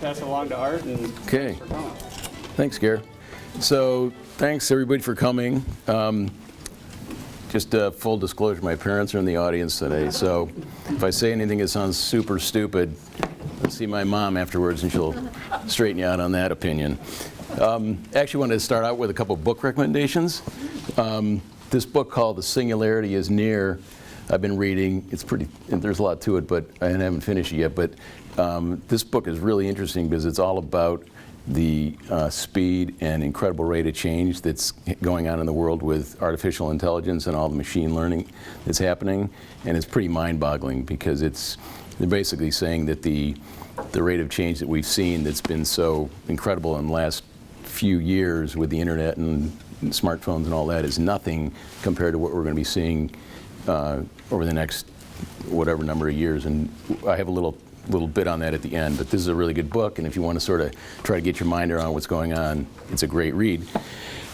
pass it along to Art. And Okay. thanks for coming. Thanks, Gare. So thanks everybody for coming. Just full disclosure, my parents are in the audience today, so if I say anything that sounds super stupid, let's see my mom afterwards and she'll straighten you out on that opinion. Actually wanted to start out with a couple book recommendations. This book called The Singularity is Near, I've been reading. It's pretty, there's a lot to it, but I haven't finished it yet. But this book is really interesting because it's all about the speed and incredible rate of change that's going on in the world with artificial intelligence and all the machine learning that's happening. And it's pretty mind-boggling because they're basically saying that the rate of change that we've seen that's been so incredible in the last few years with the internet and smartphones and all that is nothing compared to what we're going to be seeing over the next whatever number of years. And I have a little bit on that at the end, but this is a really good book, and if you want to sort of try to get your mind around what's going on, it's a great read.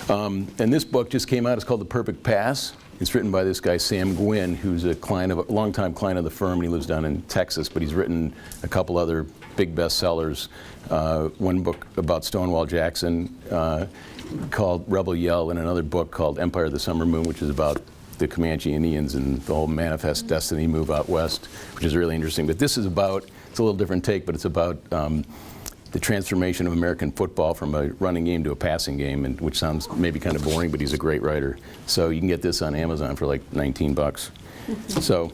And this book just came out. It's called The Perfect Pass. It's written by this guy, Sam Gwynn, who's a longtime client of the firm, and he lives down in Texas, but he's written a couple other big bestsellers. One book about Stonewall Jackson called Rebel Yell, and another book called Empire of the Summer Moon, which is about the Comanche Indians and the whole Manifest Destiny move out west, which is really interesting. But this is about, it's a little different take, but it's about the transformation of American football from a running game to a passing game, and which sounds maybe kind of boring, but he's a great writer. So you can get this on Amazon for like 19 bucks. So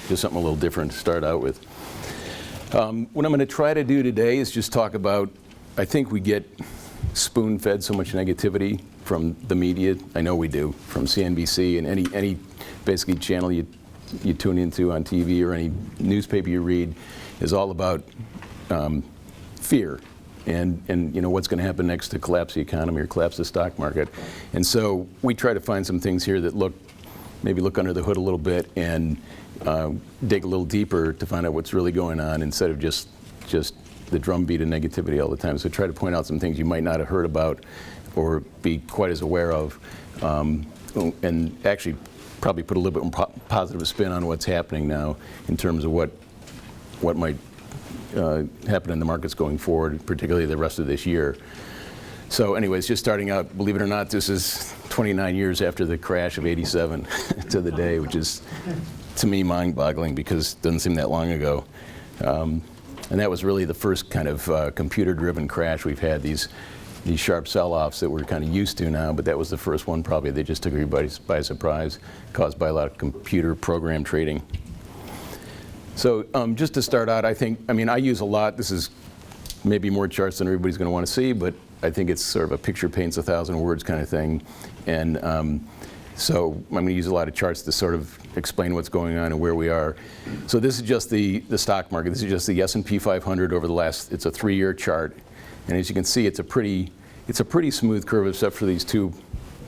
just something a little different to start out with. What I'm going to try to do today is just talk about, I think we get spoon-fed so much negativity from the media. I know we do, from CNBC and any basically channel you tune into on TV or any newspaper you read is all about fear and you know what's going to happen next to collapse the economy or collapse the stock market. And so we try to find some things here that maybe look under the hood a little bit and dig a little deeper to find out what's really going on instead of just the drumbeat of negativity all the time. So try to point out some things you might not have heard about or be quite as aware of, and actually probably put a little bit more positive spin on what's happening now in terms of what might happen in the markets going forward, particularly the rest of this year. So anyways, just starting out, believe it or not, this is 29 years after the crash of '87 to the day, which is, to me, mind-boggling because it doesn't seem that long ago. And that was really the first kind of computer-driven crash we've had, these sharp sell-offs that we're kind of used to now, but that was the first one probably that just took everybody by surprise, caused by a lot of computer program trading. So just to start out, I use a lot, this is maybe more charts than everybody's going to want to see, but I think it's sort of a picture paints 1,000 words kind of thing. And so I'm going to use a lot of charts to sort of explain what's going on and where we are. So this is just the stock market. This is just the S&P 500 over the last, it's a 3-year chart. And as you can see, it's a pretty smooth curve except for these two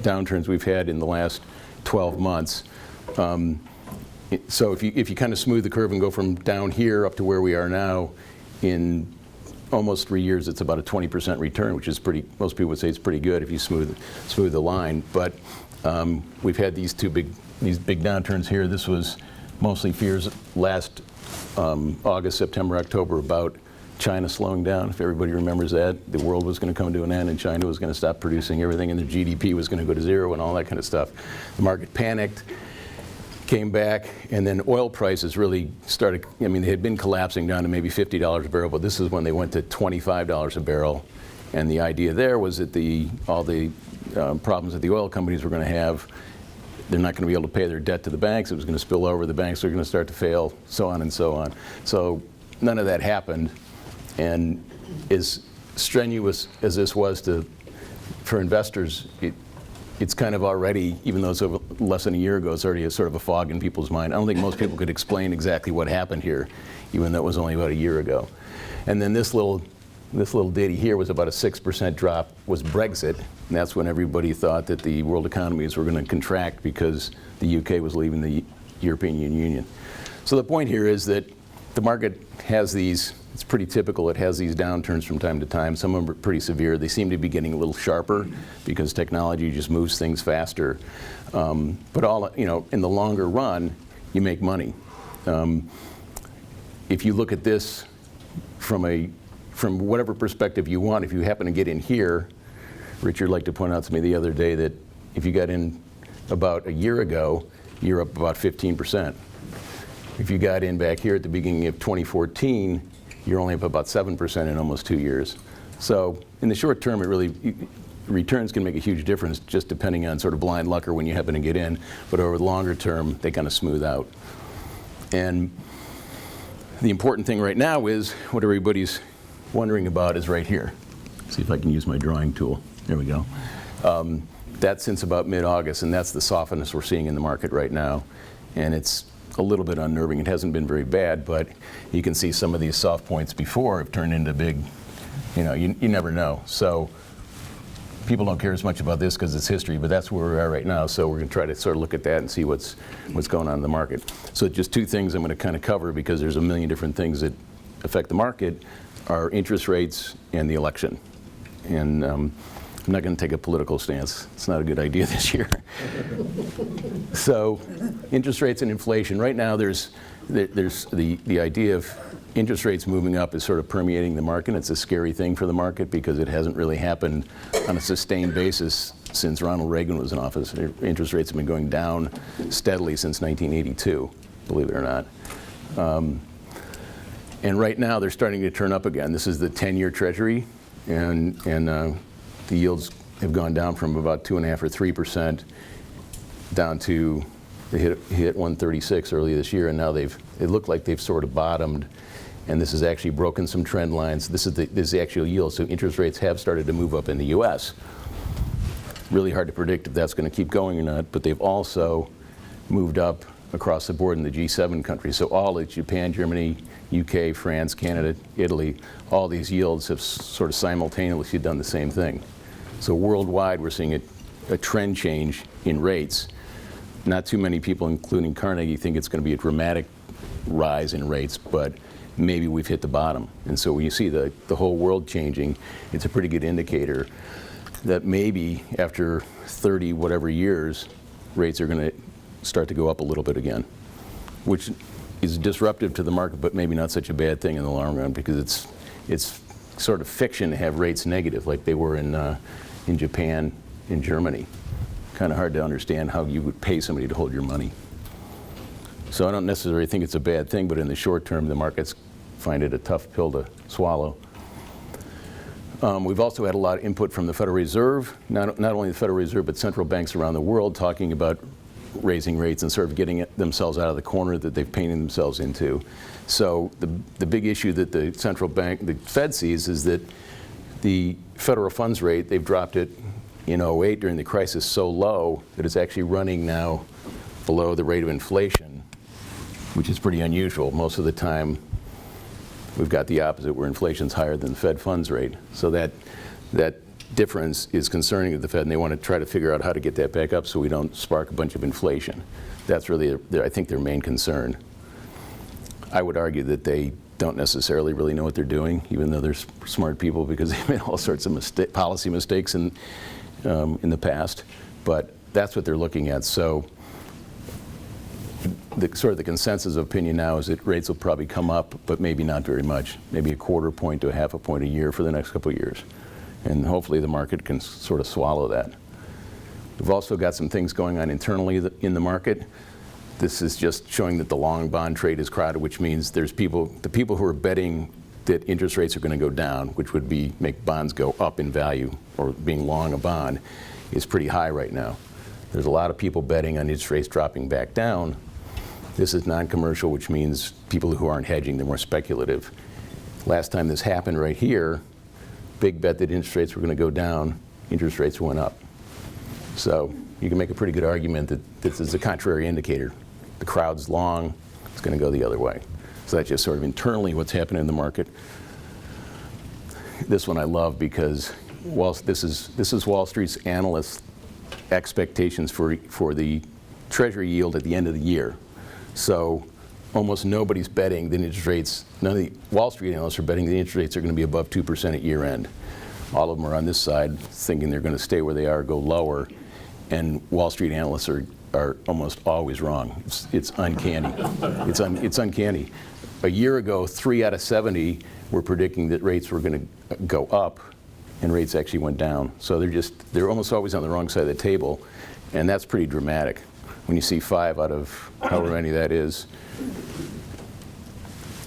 downturns we've had in the last 12 months. So if you kind of smooth the curve and go from down here up to where we are now, in almost 3 years, it's about a 20% return, which is most people would say it's pretty good if you smooth the line. But we've had these big downturns here. This was mostly fears last August, September, October about China slowing down. If everybody remembers that, the world was going to come to an end and China was going to stop producing everything and the GDP was going to go to zero and all that kind of stuff. The market panicked, came back, and then oil prices really started, they had been collapsing down to maybe $50 a barrel, but this is when they went to $25 a barrel. And the idea there was that all the problems that the oil companies were going to have, they're not going to be able to pay their debt to the banks. It was going to spill over. The banks are going to start to fail, so on and so on. So none of that happened. And as strenuous as this was for investors, it's kind of already, even though it's over less than a year ago, it's already a sort of a fog in people's mind. I don't think most people could explain exactly what happened here, even though it was only about a year ago. And then this little ditty here was about a 6% drop, was Brexit. And that's when everybody thought that the world economies were going to contract because the UK was leaving the European Union. So the point here is that the market has these, it's pretty typical, it has these downturns from time to time. Some of them are pretty severe. They seem to be getting a little sharper because technology just moves things faster. But in the longer run, you make money. If you look at this from from whatever perspective you want, if you happen to get in here, Richard liked to point out to me the other day that if you got in about a year ago, you're up about 15%. If you got in back here at the beginning of 2014, you're only up about 7% in almost 2 years. So in the short term, returns can make a huge difference just depending on sort of blind luck or when you happen to get in. But over the longer term, they kind of smooth out. And the important thing right now is what everybody's wondering about is right here. See if I can use my drawing tool. There we go. That's since about mid-August, and that's the softness we're seeing in the market right now. And it's a little bit unnerving. It hasn't been very bad, but you can see some of these soft points before have turned into big, you never know. So people don't care as much about this because it's history, but that's where we are right now. So we're going to try to sort of look at that and see what's going on in the market. So just two things I'm going to kind of cover because there's a million different things that affect the market are interest rates and the election. And I'm not going to take a political stance. It's not a good idea this year. So interest rates and inflation. Right now there's the idea of interest rates moving up is sort of permeating the market. It's a scary thing for the market because it hasn't really happened on a sustained basis since Ronald Reagan was in office. Interest rates have been going down steadily since 1982, believe it or not. And right now they're starting to turn up again. This is the 10-year Treasury, and the yields have gone down from about 2.5 or 3% down to, they hit 136 early this year, and now it looked like they've sort of bottomed, and this has actually broken some trend lines. This is the actual yield, so interest rates have started to move up in the US. Really hard to predict if that's going to keep going or not, but they've also moved up across the board in the G7 countries. So all of Japan, Germany, UK, France, Canada, Italy, all these yields have sort of simultaneously done the same thing. So worldwide, we're seeing a trend change in rates. Not too many people, including Carnegie, think it's going to be a dramatic rise in rates, but maybe we've hit the bottom. And so when you see the whole world changing, it's a pretty good indicator that maybe after 30 whatever years, rates are going to start to go up a little bit again, which is disruptive to the market, but maybe not such a bad thing in the long run because it's sort of fiction to have rates negative like they were in Japan, in Germany. Kind of hard to understand how you would pay somebody to hold your money. So I don't necessarily think it's a bad thing, but in the short term, the markets find it a tough pill to swallow. We've also had a lot of input from the Federal Reserve, not only the Federal Reserve, but central banks around the world talking about raising rates and sort of getting themselves out of the corner that they've painted themselves into. So the big issue that the central bank, the Fed sees is that the federal funds rate, they've dropped it in 2008 during the crisis so low that it's actually running now below the rate of inflation, which is pretty unusual. Most of the time, we've got the opposite, where inflation's higher than the Fed funds rate. So that difference is concerning to the Fed, and they want to try to figure out how to get that back up so we don't spark a bunch of inflation. That's really, I think, their main concern. I would argue that they don't necessarily really know what they're doing, even though they're smart people, because they've made all sorts of policy mistakes in the past. But that's what they're looking at. So the consensus of opinion now is that rates will probably come up, but maybe not very much. Maybe a 1/4 point to a 1/2 point a year for the next couple of years. And hopefully the market can sort of swallow that. We've also got some things going on internally in the market. This is just showing that the long bond trade is crowded, which means there's the people who are betting that interest rates are going to go down, which would make bonds go up in value, or being long a bond, is pretty high right now. There's a lot of people betting on interest rates dropping back down. This is non-commercial, which means people who aren't hedging, they're more speculative. Last time this happened right here, big bet that interest rates were going to go down, interest rates went up. So you can make a pretty good argument that this is a contrary indicator. The crowd's long, it's going to go the other way. So that's just sort of internally what's happening in the market. This one I love because this is Wall Street's analysts' expectations for the Treasury yield at the end of the year. So almost nobody's betting that interest rates, none of the Wall Street analysts are betting that interest rates are going to be above 2% at year end. All of them are on this side thinking they're going to stay where they are, go lower, and Wall Street analysts are almost always wrong. It's uncanny. It's uncanny. A year ago, 3 out of 70 were predicting that rates were going to go up, and rates actually went down. So they're almost always on the wrong side of the table, and that's pretty dramatic when you see 5 out of however many that is.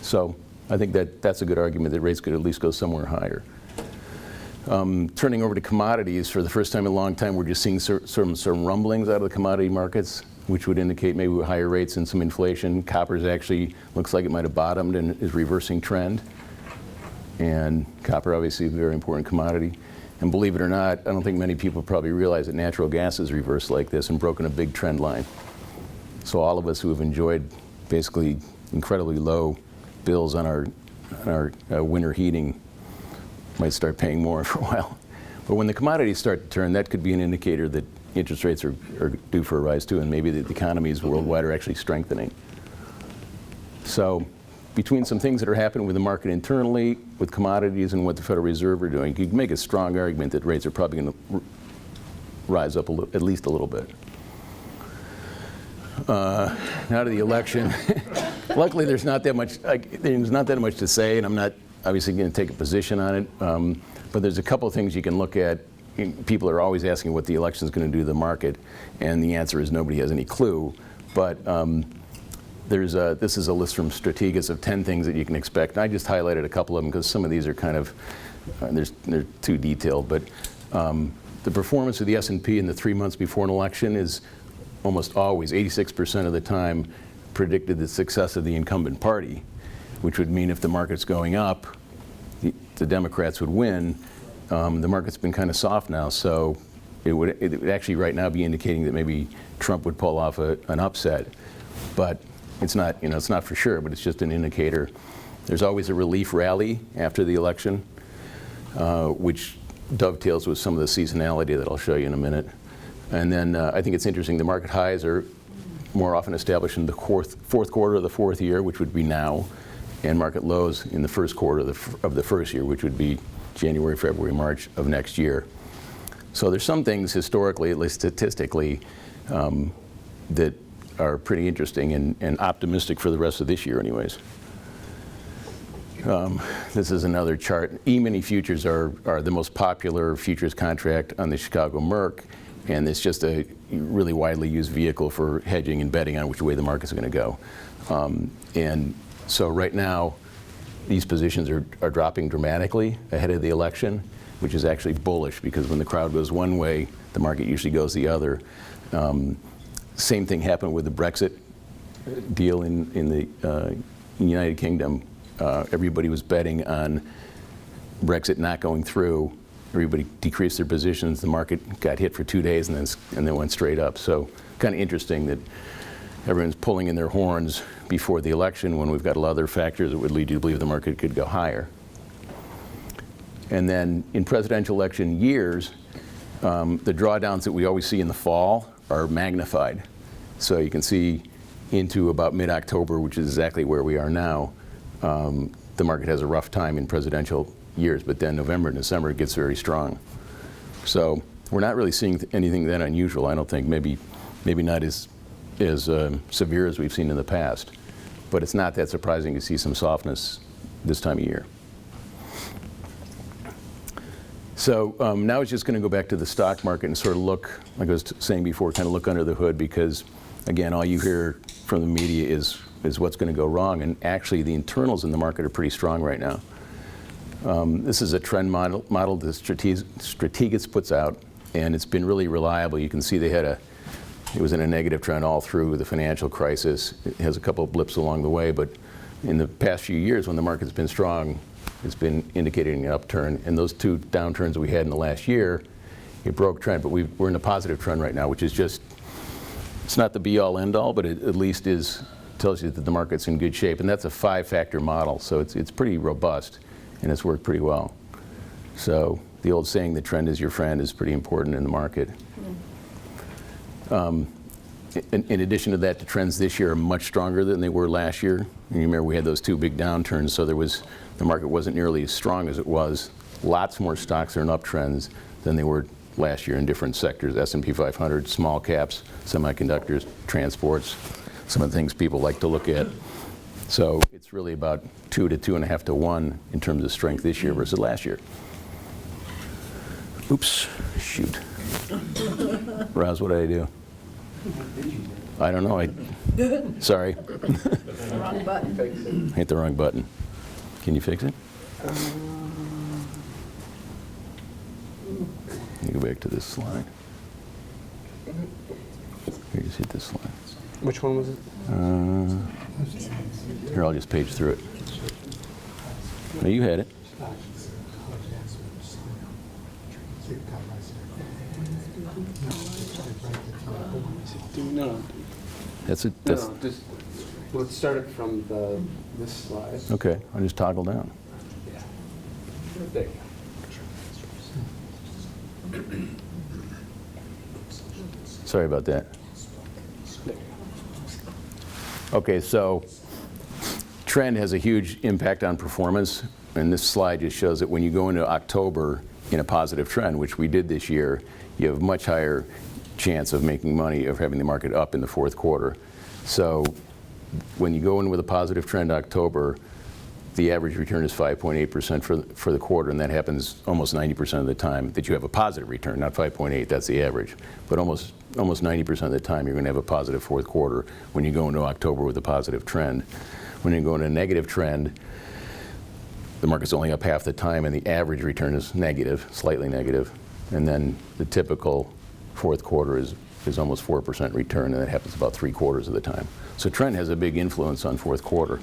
So I think that's a good argument that rates could at least go somewhere higher. Turning over to commodities, for the first time in a long time, we're just seeing some rumblings out of the commodity markets, which would indicate maybe with higher rates and some inflation. Copper's actually looks like it might have bottomed and is reversing trend. And copper, obviously, a very important commodity. And believe it or not, I don't think many people probably realize that natural gas has reversed like this and broken a big trend line. So all of us who have enjoyed basically incredibly low bills on our winter heating might start paying more for a while. But when the commodities start to turn, that could be an indicator that interest rates are due for a rise too, and maybe the economies worldwide are actually strengthening. So between some things that are happening with the market internally, with commodities, and what the Federal Reserve are doing, you can make a strong argument that rates are probably going to rise up at least a little bit. Now to the election. Luckily, there's not that much to say, and I'm not obviously going to take a position on it. But there's a couple of things you can look at. People are always asking what the election is going to do to the market, and the answer is nobody has any clue. But this is a list from Strategas of 10 things that you can expect. And I just highlighted a couple of them because some of these are kind of they're too detailed. But the performance of the S&P in the 3 months before an election is almost always, 86% of the time, predicted the success of the incumbent party, which would mean if the market's going up, the Democrats would win. The market's been kind of soft now, so it would actually right now be indicating that maybe Trump would pull off an upset. But it's not, it's not for sure, but it's just an indicator. There's always a relief rally after the election, which dovetails with some of the seasonality that I'll show you in a minute. And then I think it's interesting, the market highs are more often established in the fourth quarter of the fourth year, which would be now, and market lows in the first quarter of the first year, which would be January, February, March of next year. So there's some things historically, at least statistically, that are pretty interesting and optimistic for the rest of this year anyways. This is another chart. E-mini futures are the most popular futures contract on the Chicago Merc, and it's just a really widely used vehicle for hedging and betting on which way the market's going to go. And so right now, these positions are dropping dramatically ahead of the election, which is actually bullish because when the crowd goes one way, the market usually goes the other. Same thing happened with the Brexit deal in the United Kingdom. Everybody was betting on Brexit not going through. Everybody decreased their positions. The market got hit for 2 days and then went straight up. So kind of interesting that everyone's pulling in their horns before the election when we've got a lot of other factors that would lead you to believe the market could go higher. And then in presidential election years, the drawdowns that we always see in the fall are magnified. So you can see into about mid-October, which is exactly where we are now, the market has a rough time in presidential years, but then November and December it gets very strong. So we're not really seeing anything that unusual, I don't think. Maybe not as severe as we've seen in the past, but it's not that surprising to see some softness this time of year. So now it's just going to go back to the stock market and sort of look, like I was saying before, kind of look under the hood because, again, all you hear from the media is what's going to go wrong, and actually the internals in the market are pretty strong right now. This is a trend model that Strategas puts out, and it's been really reliable. You can see it was in a negative trend all through the financial crisis. It has a couple of blips along the way, but in the past few years when the market's been strong, it's been indicating an upturn. And those two downturns we had in the last year, it broke trend, but we're in a positive trend right now, which is just, it's not the be-all, end-all, but it at least tells you that the market's in good shape. And that's a 5-factor model, so it's pretty robust, and it's worked pretty well. So the old saying, the trend is your friend, is pretty important in the market. In addition to that, the trends this year are much stronger than they were last year. And you remember we had those 2 big downturns, so the market wasn't nearly as strong as it was. Lots more stocks are in uptrends than they were last year in different sectors, S&P 500, small caps, semiconductors, transports, some of the things people like to look at. So it's it's really about 2 to 2.5 to 1 in terms of strength this year versus last year. Oops, shoot. Roz, what did I do? I don't know. Sorry. Wrong button. Hit the wrong button. Can you fix it? Let me go back to this slide. Here, just hit this slide. Which one was it? Here, I'll just page through it. No, you had it. No, That's it. no, That's, no, just, let's start it from this slide. okay, I'll just toggle down. There you go. Sorry about that. There you Okay, so trend has a huge impact on performance, and this slide just shows that when you go into October in a positive trend, which we did this year, you have a much higher chance of making money, of having the market up in the fourth quarter. So when you go in with a positive trend October, the average return is 5.8% for the quarter, and that happens almost 90% of the time that you have a positive return, not 5.8, that's the average. But almost 90% of the time you're going to have a positive fourth quarter when you go into October with a positive trend. When you go into a negative trend, the market's only up half the time and the average return is negative, slightly negative. And then the typical fourth quarter is almost 4% return, and that happens about 3/4 of the time. So trend has a big influence on fourth quarter.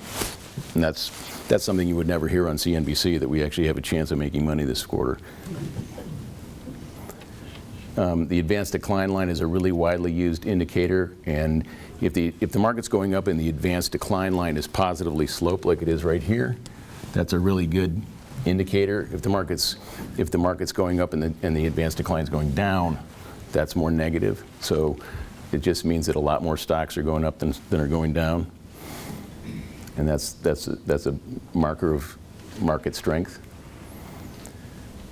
And that's something you would never hear on CNBC, that we actually have a chance of making money this quarter. The advanced decline line is a really widely used indicator, and if the market's going up and the advanced decline line is positively sloped like it is right here, that's a really good indicator. If the market's going up and the advanced decline is going down, that's more negative. So it just means that a lot more stocks are going up than are going down. And that's a marker of market strength.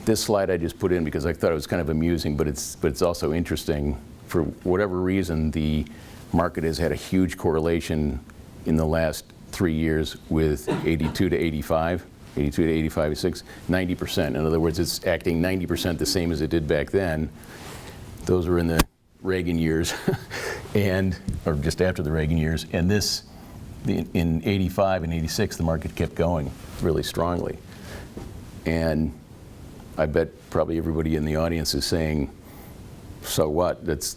This slide I just put in because I thought it was kind of amusing, but it's also interesting. For whatever reason, the market has had a huge correlation in the last 3 years with 82 to 85, 82 to 85 6, 90%. In other words, it's acting 90% the same as it did back then. Those were in the Reagan years, or just after the Reagan years. And in 85 and 86, the market kept going really strongly. And I bet probably everybody in the audience is saying, so what? It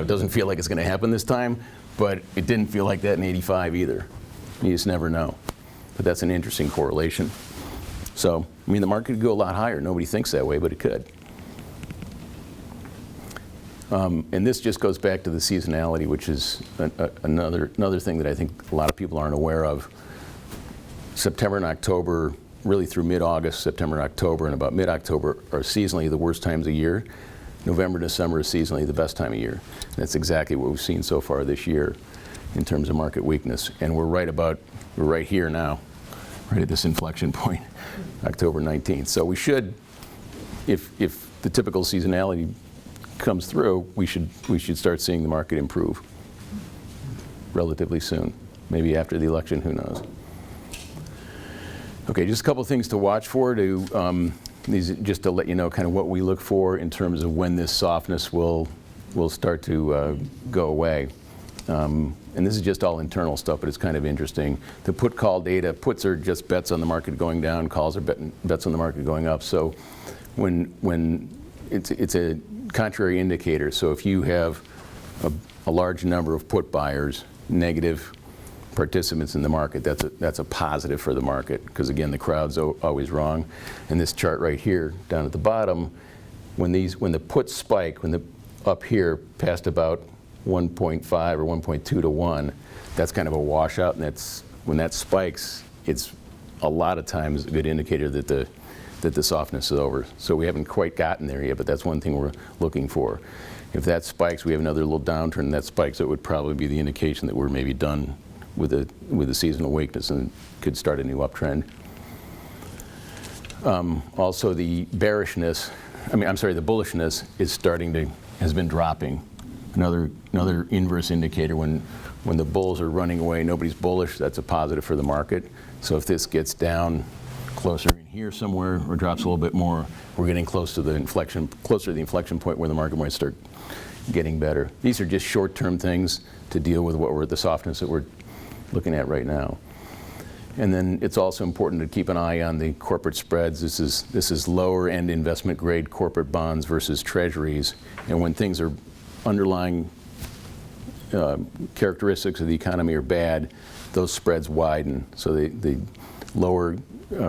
doesn't feel like it's going to happen this time, but it didn't feel like that in 85 either. You just never know. But that's an interesting correlation. So, I mean, the market could go a lot higher. Nobody thinks that way, but it could. And this just goes back to the seasonality, which is another thing that I think a lot of people aren't aware of. September and October, really through mid-August, September and October, and about mid-October are seasonally the worst times of year. November, December is seasonally the best time of year. And that's exactly what we've seen so far this year in terms of market weakness. And we're right here now, right at this inflection point, October 19th. So we should, if the typical seasonality comes through, we should start seeing the market improve relatively soon. Maybe after the election, who knows? Okay, just a couple things to watch for. Just to let you know kind of what we look for in terms of when this softness will start to go away. And this is just all internal stuff, but it's kind of interesting. The put-call data, puts are just bets on the market going down, calls are bets on the market going up. So when it's a contrary indicator. So if you have a large number of put buyers, negative participants in the market, that's a positive for the market, because again, the crowd's always wrong. And this chart right here down at the bottom, when the puts spike, up here past about 1.5 or 1.2 to 1, that's kind of a washout, and when that spikes, it's a lot of times a good indicator that the softness is over. So we haven't quite gotten there yet, but that's one thing we're looking for. If that spikes, we have another little downturn, that spikes, it would probably be the indication that we're maybe done with the seasonal weakness and could start a new uptrend. Also, the bullishness has been dropping Another inverse indicator, when the bulls are running away, nobody's bullish, that's a positive for the market. So if this gets down closer in here somewhere or drops a little bit more, we're getting closer to the inflection point where the market might start getting better. These are just short-term things to deal with the softness that we're looking at right now. And then it's also important to keep an eye on the corporate spreads. This is lower end investment grade corporate bonds versus treasuries. And when things are underlying characteristics of the economy are bad, those spreads widen. So the lower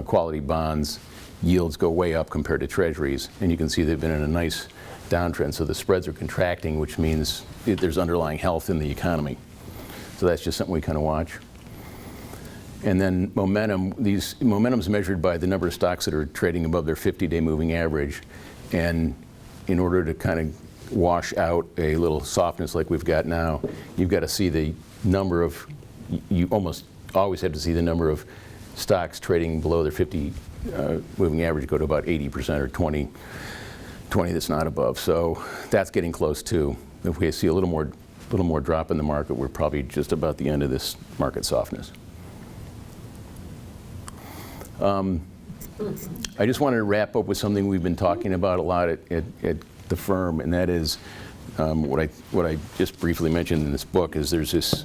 quality bonds yields go way up compared to treasuries. And you can see they've been in a nice downtrend. So the spreads are contracting, which means there's underlying health in the economy. So that's just something we kind of watch. And then momentum, momentum's measured by the number of stocks that are trading above their 50-day moving average. And in order to kind of wash out a little softness like we've got now, you've got to see the number of, you almost always have to see the number of stocks trading below their 50 moving average go to about 80% or 20 that's not above. So that's getting close too. If we see a little more drop in the market, we're probably just about the end of this market softness. I just wanted to wrap up with something we've been talking about a lot at the firm, and that is what I just briefly mentioned in this book is there's this,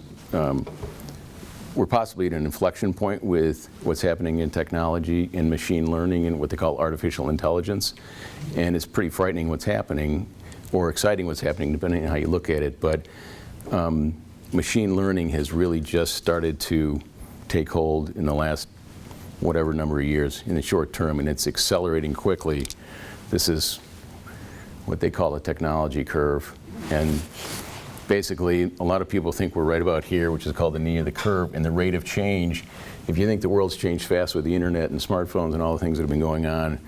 we're possibly at an inflection point with what's happening in technology and machine learning and what they call artificial intelligence. And it's pretty frightening what's happening, or exciting what's happening, depending on how you look at it. But machine learning has really just started to take hold in the last whatever number of years in the short term, and it's accelerating quickly. This is what they call a technology curve. And basically, a lot of people think we're right about here, which is called the knee of the curve, and the rate of change. If you think the world's changed fast with the internet and smartphones and all the things that have been going on,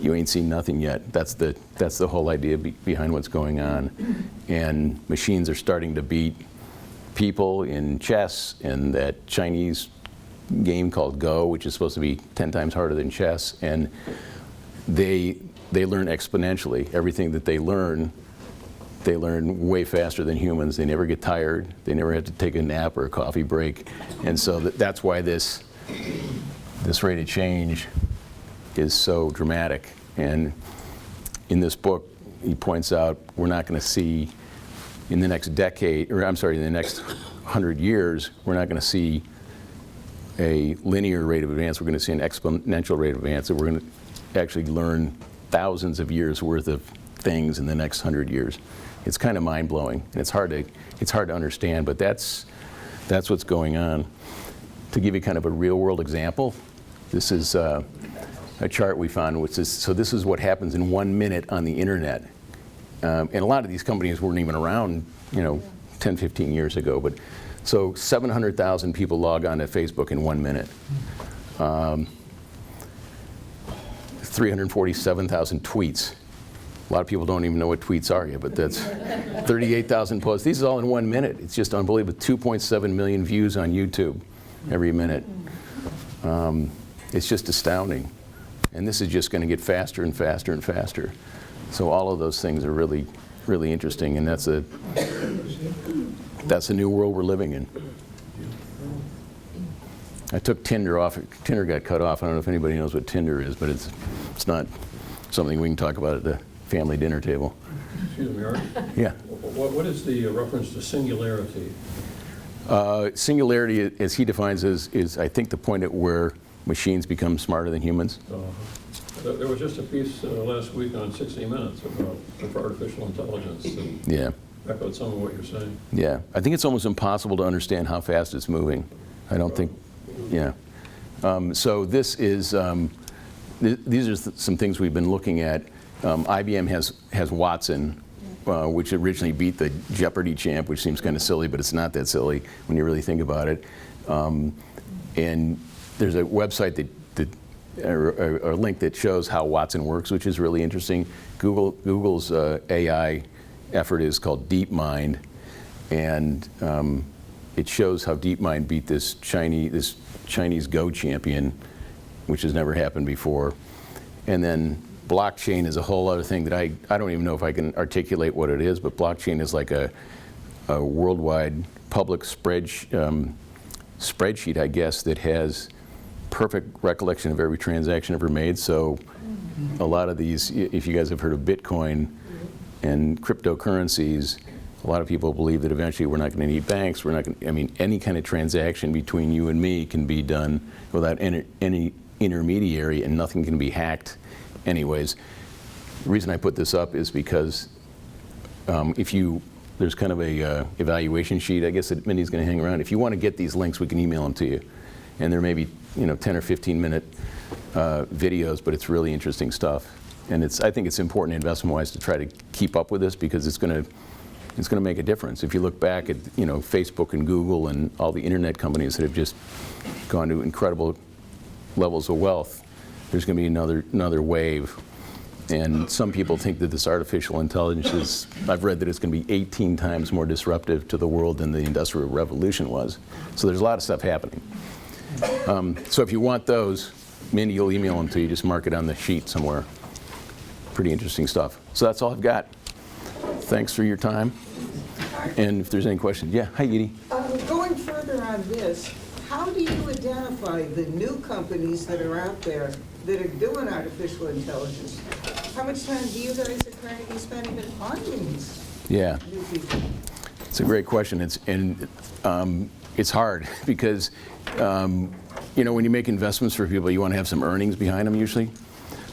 you ain't seen nothing yet. That's the whole idea behind what's going on. And machines are starting to beat people in chess and that Chinese game called Go, which is supposed to be 10 times harder than chess. And they learn exponentially. Everything that they learn way faster than humans. They never get tired. They never have to take a nap or a coffee break. And so that's why this rate of change is so dramatic. And in this book, he points out we're not going to see in the next decade, or I'm sorry, in the next 100 years, we're not going to see a linear rate of advance. We're going to see an exponential rate of advance. And we're going to actually learn thousands of years worth of things in the next 100 years. It's kind of mind-blowing, and it's hard to understand, but that's what's going on. To give you kind of a real-world example, this is a chart we found, which is, so this is what happens in 1 minute on the internet. And a lot of these companies weren't even around, 10, 15 years ago, but so 700,000 people log on to Facebook in 1 minute. 347,000 tweets. A lot of people don't even know what tweets are yet, but that's 38,000 posts. These are all in 1 minute. It's just unbelievable. 2.7 million views on YouTube every minute. It's just astounding. And this is just going to get faster and faster and faster. So all of those things are really, really interesting, and that's a new world we're living in. I took Tinder off. Tinder got cut off. I don't know if anybody knows what Tinder is, but it's not something we can talk about at the family dinner table. Excuse me, Art? Yeah. What is the reference to singularity? Singularity, as he defines, is I think the point at where machines become smarter than humans. There was just a piece last week on 60 Minutes about artificial intelligence. And Yeah. echoed some of what you're saying. Yeah. I think it's almost impossible to understand how fast it's moving. I don't think, yeah. So this is, these are some things we've been looking at. IBM has Watson, which originally beat the Jeopardy champ, which seems kind of silly, but it's not that silly when you really think about it. And there's a website or a link that shows how Watson works, which is really interesting. Google's AI effort is called DeepMind, and it shows how DeepMind beat this Chinese Go champion, which has never happened before. And then blockchain is a whole other thing that I don't even know if I can articulate what it is, but blockchain is like a worldwide public spreadsheet, I guess, that has perfect recollection of every transaction ever made. So a lot of these, if you guys have heard of Bitcoin and cryptocurrencies, a lot of people believe that eventually we're not going to need banks. We're not going to, I mean, any kind of transaction between you and me can be done without any intermediary, and nothing can be hacked anyways. The reason I put this up is because there's kind of a evaluation sheet, I guess, that Mindy's going to hang around. If you want to get these links, we can email them to you. And there may be 10 or 15 minute videos, but it's really interesting stuff. And I think it's important investment-wise to try to keep up with this, because it's going to make a difference. If you look back at Facebook and Google and all the internet companies that have just gone to incredible levels of wealth, there's going to be another wave. And some people think that this artificial intelligence is, I've read that it's going to be 18 times more disruptive to the world than the Industrial Revolution was. So there's a lot of stuff happening. So if you want those, Mindy, you'll email them to you. Just mark it on the sheet somewhere. Pretty interesting stuff. So that's all I've got. Thanks for your time. And if there's any questions, yeah, hi, Edie. Going further on this, how do you identify the new companies that are out there that are doing artificial intelligence? How much time do you guys at Carnegie spend even finding these new people? It's a great question. It's hard because when you make investments for people, you want to have some earnings behind them usually.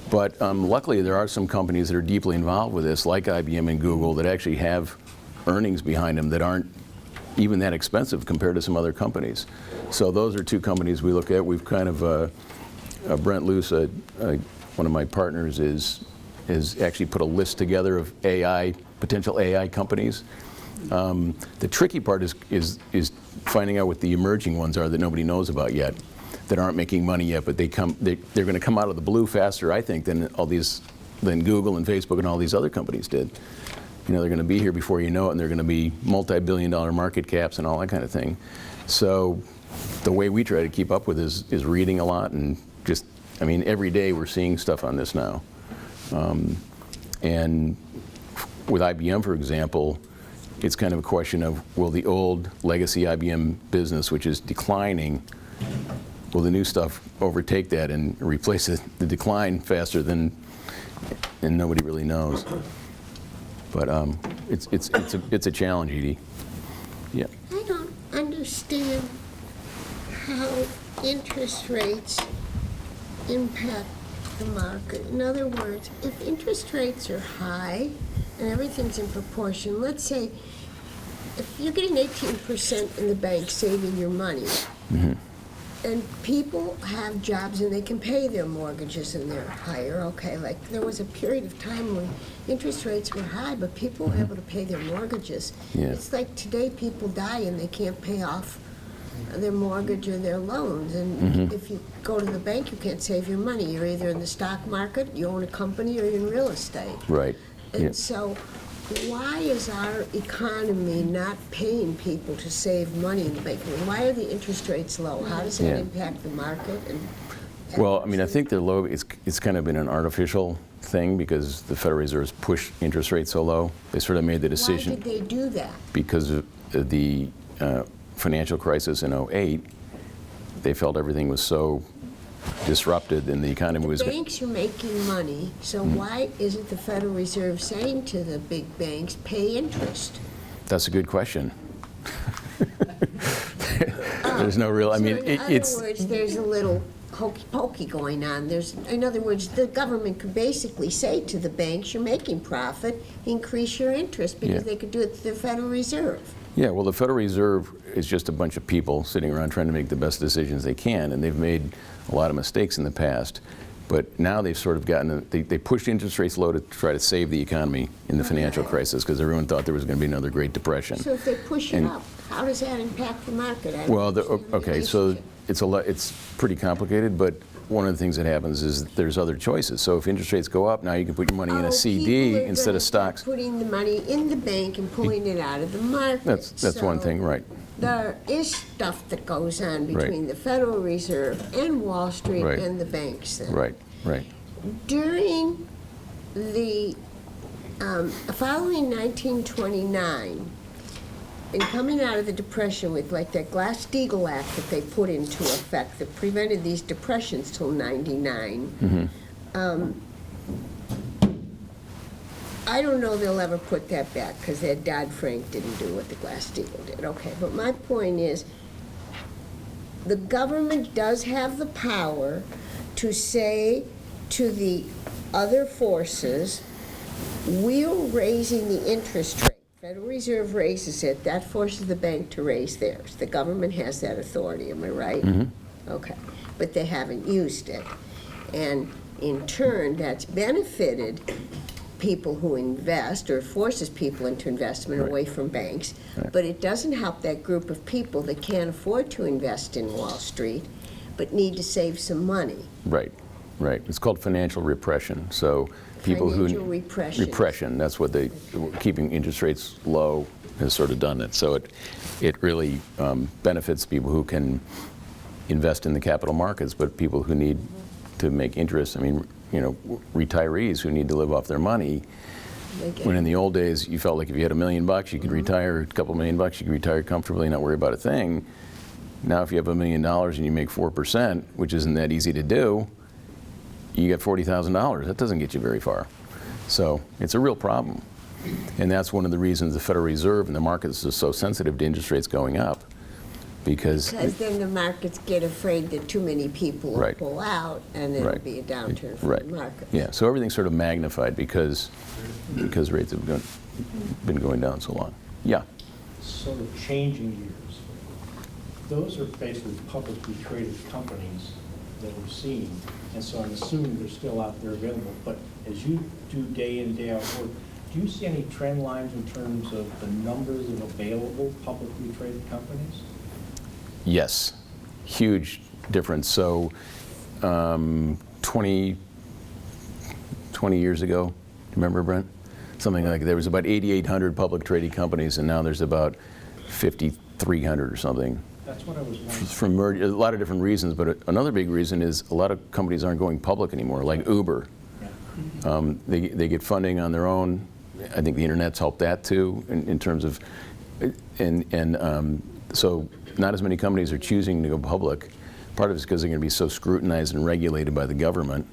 But luckily, there are some companies that are deeply involved with this, like IBM and Google, that actually have earnings behind them that aren't even that expensive compared to some other companies. So those are two companies we look at. We've kind of, Brent Luce, one of my partners, has actually put a list together of potential AI companies. The tricky part is finding out what the emerging ones are that nobody knows about yet, that aren't making money yet, but they're going to come out of the blue faster, I think, than Google and Facebook and all these other companies did. They're going to be here before you know it, and they're going to be multi-billion-dollar market caps and all that kind of thing. So the way we try to keep up with is reading a lot, and every day we're seeing stuff on this now. And with IBM, for example, it's kind of a question of, will the old legacy IBM business, which is declining, will the new stuff overtake that and replace the decline faster than, and nobody really knows. But it's a challenge, Edie. Yeah. I don't understand how interest rates impact the market. In other words, if interest rates are high and everything's in proportion, let's say if you're getting 18% in the bank saving your money, and people have jobs and they can pay their mortgages and they're higher, okay, like there was a period of time when interest rates were high, but people were able to pay their mortgages. Yeah. It's like today people die and they can't pay off their mortgage or their loans, and if you go to the bank, you can't save your money. You're either in the stock market, you own a company, or you're in real estate. Right. And so why is our economy not paying people to save money in the bank? I mean, why are the interest rates low? How does that impact the market? Well, I think they're low. It's kind of been an artificial thing because the Federal Reserve's pushed interest rates so low. They sort of made the decision. Why did they do that? Because of the financial crisis in '08, they felt everything was so disrupted and the economy was... Banks are making money, so why isn't the Federal Reserve saying to the big banks, pay interest? That's a good question. There's no real... In other words, there's a little hokey-pokey going on. In other words, the government could basically say to the banks, you're making profit, increase your interest, because they could do it to the Federal Reserve. Yeah, well, the Federal Reserve is just a bunch of people sitting around trying to make the best decisions they can, and they've made a lot of mistakes in the past. But now they've sort of they pushed interest rates low to try to save the economy in the financial crisis, because everyone thought there was going to be another Great Depression. So if they push it up, how does that impact the market? Okay, so it's pretty complicated, but one of the things that happens is there's other choices. So if interest rates go up, now you can put your money in a CD instead of stocks. Putting the money in the bank and pulling it out of the market. That's one thing, right. There is stuff that goes on between the Federal Reserve and Wall Street and the banks then. Right. During the, following 1929, and coming out of the Depression with like that Glass-Steagall Act that they put into effect that prevented these depressions till 99, I don't know they'll ever put that back because that Dodd-Frank didn't do what the Glass-Steagall did. Okay, but my point is, the government does have the power to say to the other forces, we're raising the interest rate. Federal Reserve raises it, that forces the bank to raise theirs. The government has that authority, am I right? Okay, but they haven't used it. And in turn, that's benefited people who invest, or forces people into investment away from banks, but it doesn't help that group of people that can't afford to invest in Wall Street, but need to save some money. Right, right. It's called financial repression. So people Financial who repression. That's what they keeping interest rates low has sort of done it. So it really benefits people who can invest in the capital markets, but people who need to make interest. I mean, you know, retirees who need to live off their money. When in the old days you felt like if you had $1 million, you could retire, a couple $1 million, you could retire comfortably, not worry about a thing. Now, if you have $1 million and you make 4%, which isn't that easy to do, you get $40,000. That doesn't get you very far. So it's a real problem. And that's one of the reasons the Federal Reserve and the markets are so sensitive to interest rates going up. Because then the markets get afraid that too many people will Right. pull out, and then it'll be a downturn for Right. the market. Yeah, so everything's sort of magnified because rates have been going down so long. Yeah. Sort of changing years. Those are basically publicly traded companies that we're seeing, and so I'm assuming they're still out there available. But as you do day in, day out work, do you see any trend lines in terms of the numbers of available publicly traded companies? Yes, huge difference. So 20 years ago, remember, Brent? Something like there was about 8,800 public traded companies, and now there's about 5,300 or something. That's what I was wondering. From a lot of different reasons, but another big reason is a lot of companies aren't going public anymore, like Uber. Yeah. They get funding on their own. I think the internet's helped that too, in terms of, so not as many companies are choosing to go public. Part of it is because they're going to be so scrutinized and regulated by the government.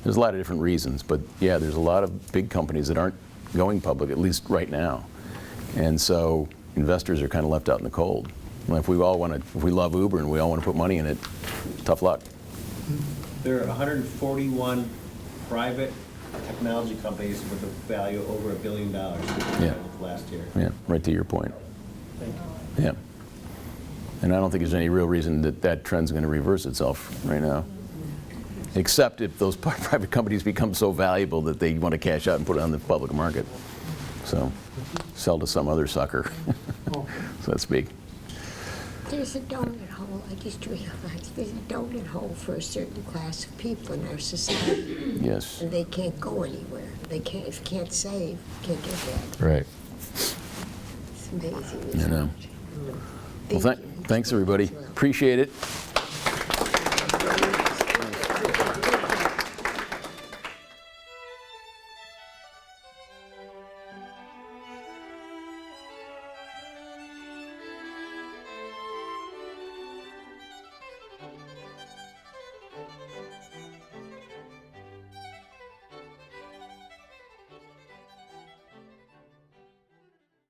There's a lot of different reasons, but yeah, there's a lot of big companies that aren't going public, at least right now. And so investors are kind of left out in the cold. Well, if we love Uber and we all want to put money in it, tough luck. There are 141 private technology companies with a value over $1 billion last year. Yeah, right to your point. Thank you. Yeah. And I don't think there's any real reason that trend's going to reverse itself right now. Except if those private companies become so valuable that they want to cash out and put it on the public market. So sell to some other sucker, so to speak. There's a donut hole, I just realized, there's a donut hole for a certain class of people in our society. Yes. And they can't go anywhere. They can't save, can't get that. Right. It's amazing. I know. Thank you. Thanks, everybody. Well. Appreciate it.